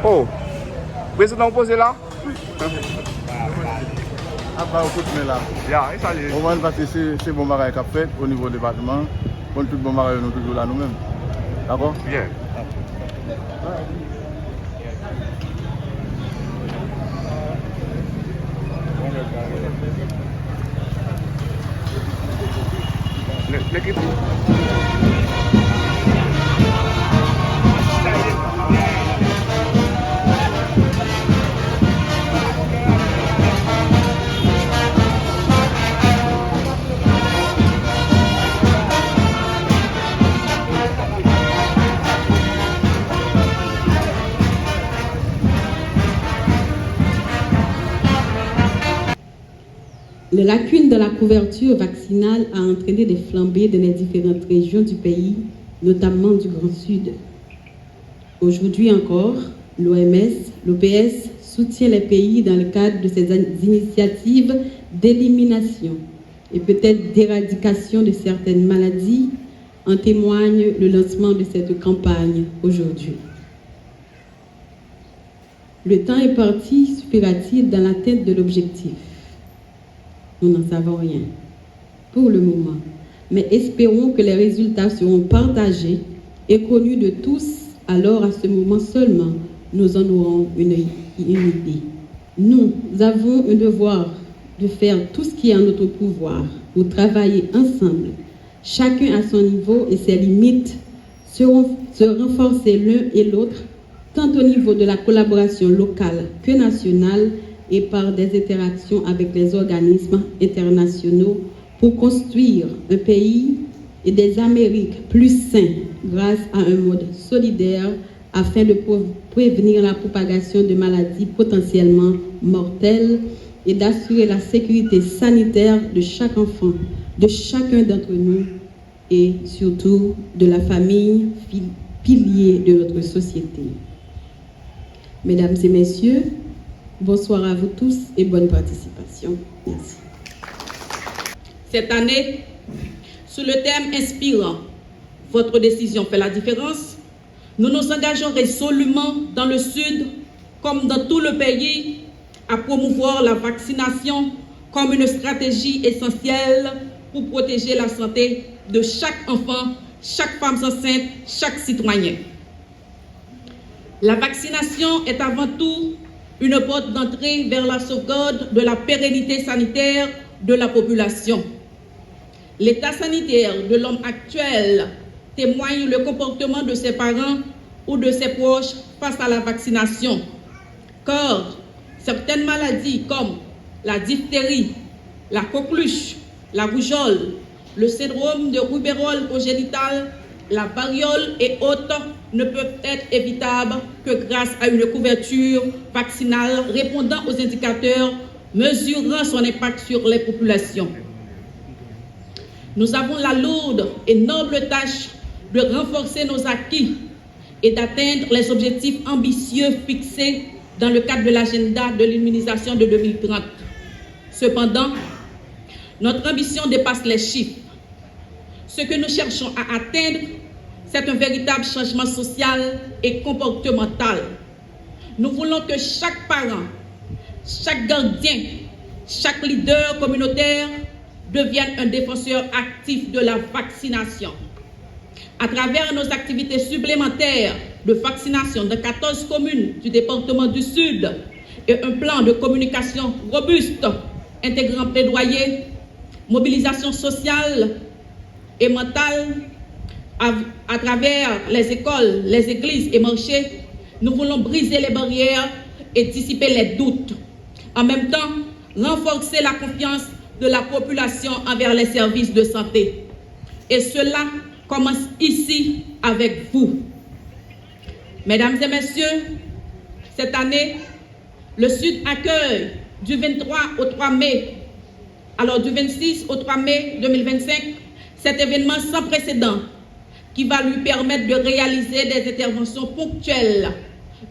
Oh, président posé là? Après, on continue là. Yeah, ça y est. On va parce que c'est bon bagage qu'a fait au niveau du département. Pour tout bon bagage, nous toujours là nous-mêmes. D'accord? Bien. L'équipe. Les lacunes de la couverture vaccinale a entraîné des flambées dans les différentes régions du pays, notamment du Grand Sud. Aujourd'hui encore, l'OMS, l'OPS soutient les pays dans le cadre de ces initiatives d'élimination et peut-être d'éradication de certaines maladies. En témoigne le lancement de cette campagne aujourd'hui. Le temps est parti, suffira-t-il dans l'atteinte de l'objectif? Nous n'en savons rien pour le moment, mais espérons que les résultats seront partagés et connus de tous. Alors à ce moment seulement, nous en aurons une idée. Nous avons un devoir de faire tout ce qui est en notre pouvoir pour travailler ensemble, chacun à son niveau et ses limites, se renforcer l'un et l'autre, tant au niveau de la collaboration locale que nationale, et par des interactions avec les organismes internationaux pour construire un pays et des Amériques plus sains grâce à un mode solidaire afin de prévenir la propagation de maladies potentiellement mortelles et d'assurer la sécurité sanitaire de chaque enfant, de chacun d'entre nous et surtout de la famille, pilier de notre société. Mesdames et messieurs, bonsoir à vous tous et bonne participation. Merci. Cette année, sous le thème inspirant, votre décision fait la différence, nous nous engageons résolument dans le Sud, comme dans tout le pays, à promouvoir la vaccination comme une stratégie essentielle pour protéger la santé de chaque enfant, chaque femme enceinte, chaque citoyen. La vaccination est avant tout une porte d'entrée vers la sauvegarde de la pérennité sanitaire de la population. L'état sanitaire de l'homme actuel témoigne le comportement de ses parents ou de ses proches face à la vaccination, car certaines maladies comme la diphtérie, la coqueluche, la rougeole, le syndrome de rubéole congénitale, la variole et autres ne peuvent être évitables que grâce à une couverture vaccinale répondant aux indicateurs mesurant son impact sur les populations. Nous avons la lourde et noble tâche de renforcer nos acquis et d'atteindre les objectifs ambitieux fixés dans le cadre de l'agenda de l'immunisation de 2030. Cependant, notre ambition dépasse les chiffres. Ce que nous cherchons à atteindre, c'est un véritable changement social et comportemental. Nous voulons que chaque parent, chaque gardien, chaque leader communautaire devienne un défenseur actif de la vaccination. À travers nos activités supplémentaires de vaccination dans 14 communes du département du Sud et un plan de communication robuste intégrant plaidoyer, mobilisation sociale et mentale à travers les écoles, les églises et marchés, nous voulons briser les barrières et dissiper les doutes. En même temps, renforcer la confiance de la population envers les services de santé. Et cela commence ici avec vous. Mesdames et messieurs, cette année, le Sud accueille du 23 au 3 mai, alors du 26 au 3 mai 2025, cet événement sans précédent qui va lui permettre de réaliser des interventions ponctuelles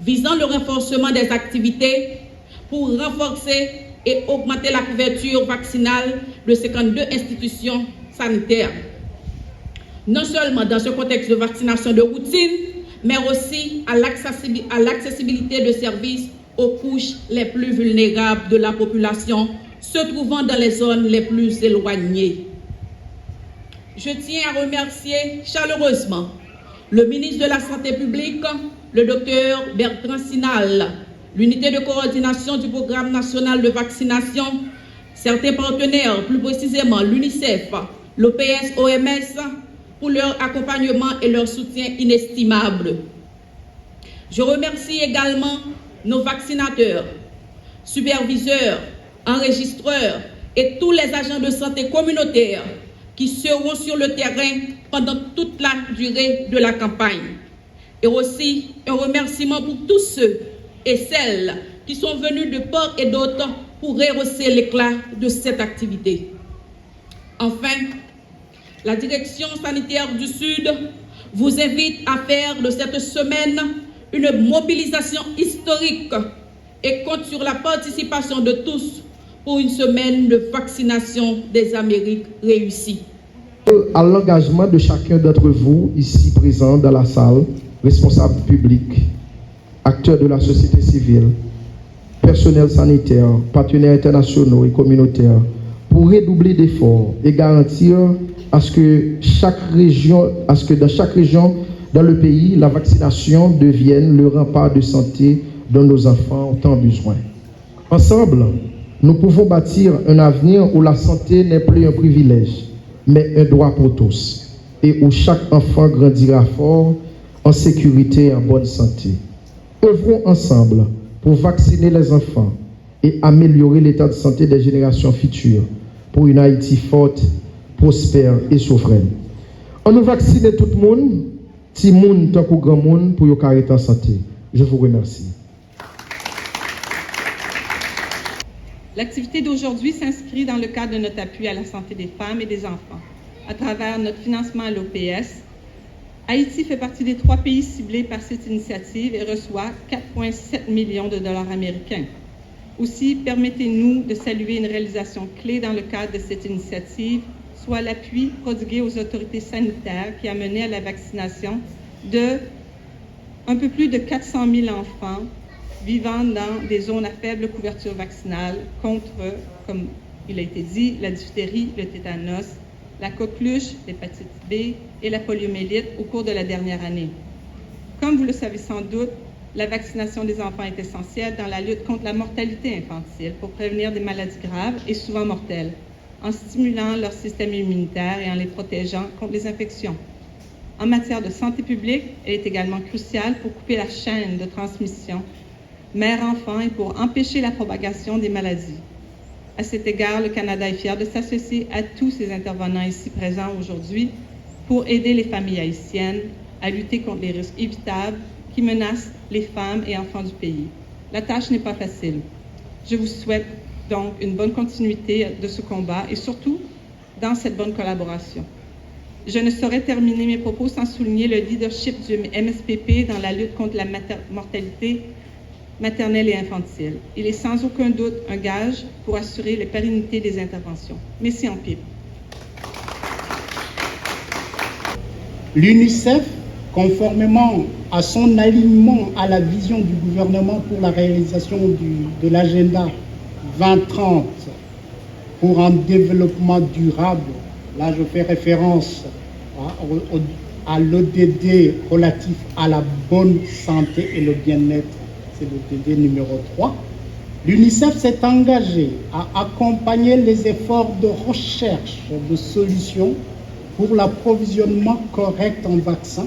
visant le renforcement des activités pour renforcer et augmenter la couverture vaccinale de 52 institutions sanitaires. Non seulement dans ce contexte de vaccination de routine, mais aussi à l'accessibilité de services aux couches les plus vulnérables de la population se trouvant dans les zones les plus éloignées. Je tiens à remercier chaleureusement le ministre de la Santé publique, le docteur Bertrand Sinal, l'unité de coordination du programme national de vaccination, certains partenaires, plus précisément l'UNICEF, l'OPS, OMS, pour leur accompagnement et leur soutien inestimable. Je remercie également nos vaccinateurs, superviseurs, enregistreurs et tous les agents de santé communautaire qui seront sur le terrain pendant toute la durée de la campagne. Et aussi un remerciement pour tous ceux et celles qui sont venus de part et d'autre pour rehausser l'éclat de cette activité. Enfin, la direction sanitaire du Sud vous invite à faire de cette semaine une mobilisation historique et compte sur la participation de tous pour une semaine de vaccination des Amériques réussie. À l'engagement de chacun d'entre vous ici présents dans la salle, responsables publics, acteurs de la société civile, personnel sanitaire, partenaires internationaux et communautaires, pour redoubler d'efforts et garantir à ce que dans chaque région dans le pays, la vaccination devienne le rempart de santé dont nos enfants ont tant besoin. Ensemble, nous pouvons bâtir un avenir où la santé n'est plus un privilège, mais un droit pour tous, et où chaque enfant grandira fort, en sécurité et en bonne santé. Œuvrons ensemble pour vacciner les enfants et améliorer l'état de santé des générations futures pour une Haïti forte, prospère et souveraine. On nous vaccine tout le monde, petit monde tant que grand monde, pour y être en santé. Je vous remercie. L'activité d'aujourd'hui s'inscrit dans le cadre de notre appui à la santé des femmes et des enfants. À travers notre financement à l'OPS, Haïti fait partie des 3 pays ciblés par cette initiative et reçoit 4,7 millions de dollars américains. Aussi, permettez-nous de saluer une réalisation clé dans le cadre de cette initiative, soit l'appui prodigué aux autorités sanitaires qui a mené à la vaccination de un peu plus de 400 000 enfants vivant dans des zones à faible couverture vaccinale contre, comme il a été dit, la diphtérie, le tétanos, la coqueluche, l'hépatite B et la poliomyélite au cours de la dernière année. Comme vous le savez sans doute, la vaccination des enfants est essentielle dans la lutte contre la mortalité infantile pour prévenir des maladies graves et souvent mortelles, en stimulant leur système immunitaire et en les protégeant contre les infections. En matière de santé publique, elle est également cruciale pour couper la chaîne de transmission mère-enfant et pour empêcher la propagation des maladies. À cet égard, le Canada est fier de s'associer à tous ces intervenants ici présents aujourd'hui pour aider les familles haïtiennes à lutter contre les risques évitables qui menacent les femmes et enfants du pays. La tâche n'est pas facile. Je vous souhaite donc une bonne continuité de ce combat et surtout dans cette bonne collaboration. Je ne saurais terminer mes propos sans souligner le leadership du MSPP dans la lutte contre la mortalité maternelle et infantile. Il est sans aucun doute un gage pour assurer la pérennité des interventions. Merci en pipe. L'UNICEF, conformément à son alignement à la vision du gouvernement pour la réalisation de l'agenda 2030 pour un développement durable, là je fais référence à l'ODD relatif à la bonne santé et le bien-être, c'est l'ODD numéro 3, l'UNICEF s'est engagé à accompagner les efforts de recherche de solutions pour l'approvisionnement correct en vaccins,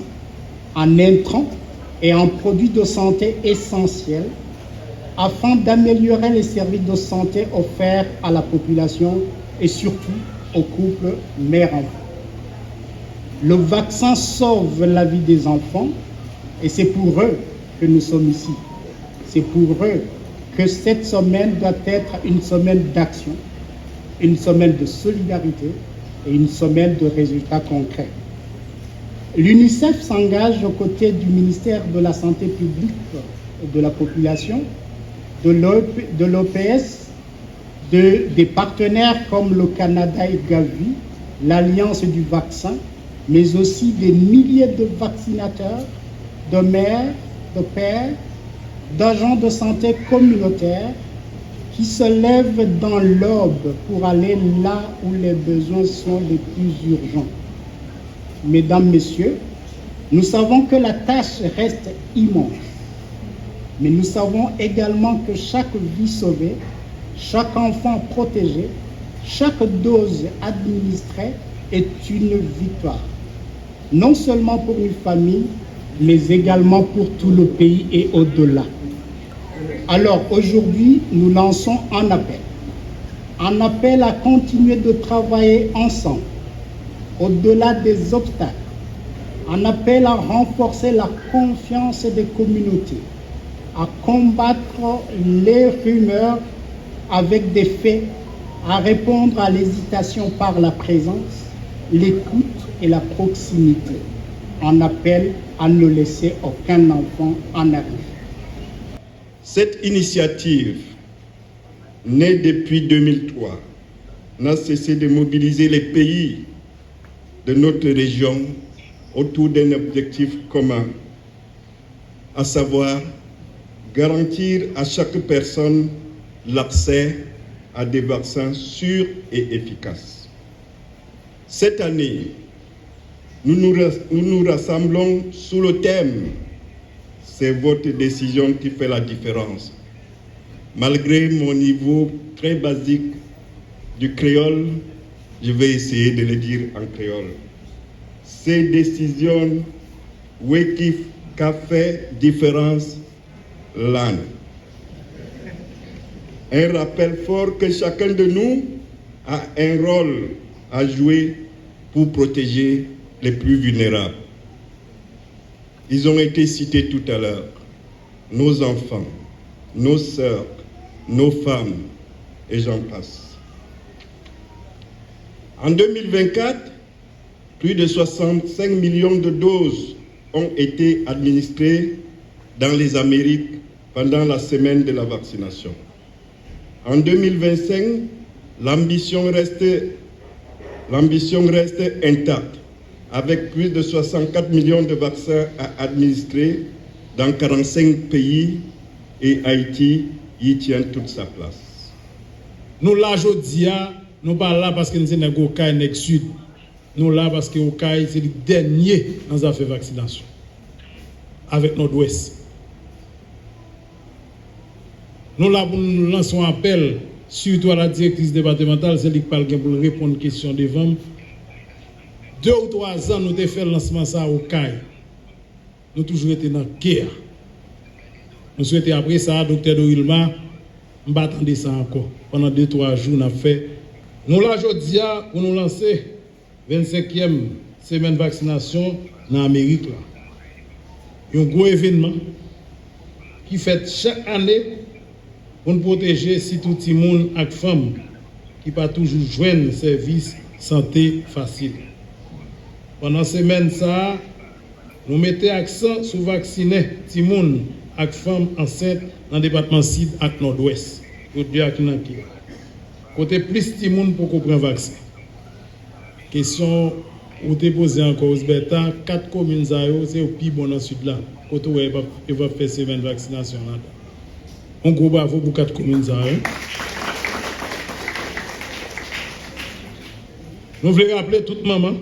en intrants et en produits de santé essentiels afin d'améliorer les services de santé offerts à la population et surtout aux couples mère-enfant. Le vaccin sauve la vie des enfants et c'est pour eux que nous sommes ici. C'est pour eux que cette semaine doit être une semaine d'action, une semaine de solidarité et une semaine de résultats concrets. L'UNICEF s'engage aux côtés du ministère de la Santé publique et de la population, de l'OPS, des partenaires comme le Canada et Gavi, l'Alliance du vaccin, mais aussi des milliers de vaccinateurs de mères, de pères, d'agents de santé communautaires qui se lèvent dans l'aube pour aller là où les besoins sont les plus urgents. Mesdames, Messieurs, nous savons que la tâche reste immense, mais nous savons également que chaque vie sauvée, chaque enfant protégé, chaque dose administrée est une victoire, non seulement pour une famille, mais également pour tout le pays et au-delà. Alors aujourd'hui, nous lançons un appel à continuer de travailler ensemble, au-delà des obstacles, un appel à renforcer la confiance des communautés, à combattre les rumeurs avec des faits, à répondre à l'hésitation par la présence, l'écoute et la proximité. Un appel à ne laisser aucun enfant en arrière. Cette initiative, née depuis 2003, n'a cessé de mobiliser les pays de notre région autour d'un objectif commun, à savoir garantir à chaque personne l'accès à des vaccins sûrs et efficaces. Cette année, nous nous rassemblons sous le thème « C'est votre décision qui fait la différence ». Malgré mon niveau très basique du créole, je vais essayer de le dire en créole. Ces décisions, oui, qui fait différence l'âne. Un rappel fort que chacun de nous a un rôle à jouer pour protéger les plus vulnérables. Ils ont été cités tout à l'heure. Nos enfants, nos sœurs, nos femmes, et j'en passe. En 2024, plus de 65 millions de doses ont été administrées dans les Amériques pendant la semaine de la vaccination. En 2025, l'ambition reste intacte, avec plus de 64 millions de vaccins à administrer dans 45 pays, et Haïti y tient toute sa place. Nous là aujourd'hui, nous pas là parce que nous sommes dans le cas sud. Nous là parce que le cas c'est le dernier dans les affaires de vaccination avec Nord-Ouest. Nous là pour nous lancer un appel surtout à la directrice départementale, c'est qui parle pour répondre aux questions devant. 2 ou 3 ans, nous avons fait le lancement ça au CAI. Nous avons toujours été dans la guerre. Nous souhaitons après ça, docteur Dorilma, nous ne attendons ça encore. Pendant 2-3 jours, nous avons fait. Nous là aujourd'hui pour nous lancer 25e semaine de vaccination dans l'Amérique. Un gros événement qui fait chaque année pour nous protéger si tout le monde et les femmes qui ne pas toujours joindre service santé facile. Pendant cette semaine, nous mettons accent sur vacciner les gens et les femmes enceintes dans le département sud et nord-ouest. Côté plus de gens pour qu'on prenne vaccin. Question où tu posé encore Osberta, 4 communes c'est au plus bon dans le sud là. Côté où il va faire semaine de vaccination là. On gros bravo pour 4 communes. Nous voulons rappeler toute maman,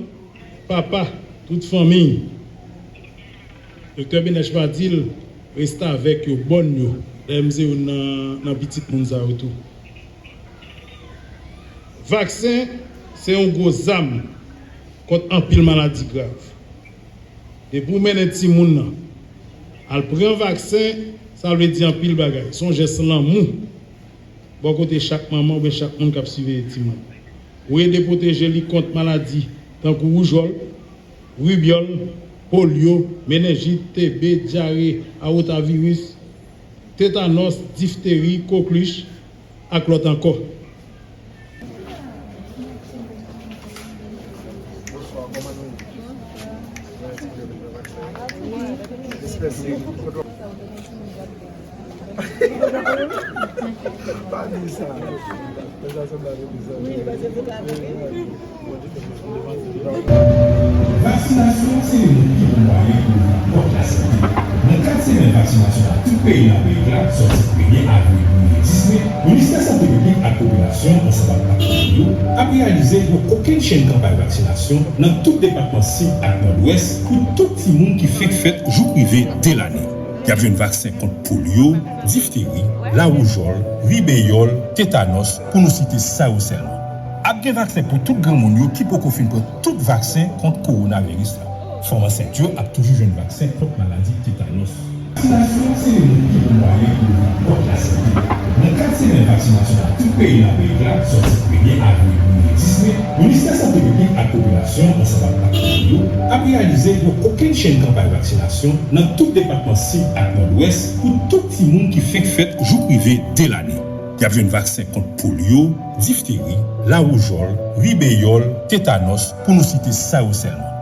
papa, toute famille. Docteur Benej Fadil reste avec eux, bonne nous. Dans petit monde autour. Vaccin, c'est un gros arme contre un pile maladie grave. Et pour mener un petit monde, elle prend un vaccin, ça veut dire un pile bagaille. Son geste l'amour. Bon côté chaque maman ou chaque monde qui a suivi le petit monde. Ou aider protéger les contre maladies tant que rougeole, rubiole, polio, méningite, TB, diarrhée, aortavirus, tétanos, diphtérie, coqueluche, et l'autre encore. Pas dit ça. Vaccination, c'est le moyen pour la santé. Dans le cadre de la vaccination, tout pays dans le pays sorti 1er avril 2018, le ministère de la Santé publique et la population, ensemble avec a réalisé aucune chaîne de campagne de vaccination dans tout département sud et nord-ouest pour tout le monde qui fait fête jour privé dès l'année. Il y a un vaccin contre polio, diphtérie, la rougeole, rubéole, tétanos, pour nous citer ça ou seulement. Il y a un vaccin pour tout le grand monde qui peut confiner pour tout vaccin contre le coronavirus. Pharmacien a toujours un vaccin contre la maladie tétanos. Vaccination, c'est le moyen pour la santé. Dans le cadre de la vaccination, tout pays dans le pays sorti 1er avril 2018, le ministère de la Santé publique et la population, ensemble avec la a réalisé aucune chaîne de campagne de vaccination dans tout département sud et nord-ouest pour tout le monde qui fait fête jour privé dès l'année. Il y a un vaccin contre polio, diphtérie, la rougeole, rubéole, tétanos, pour nous citer ça ou seulement.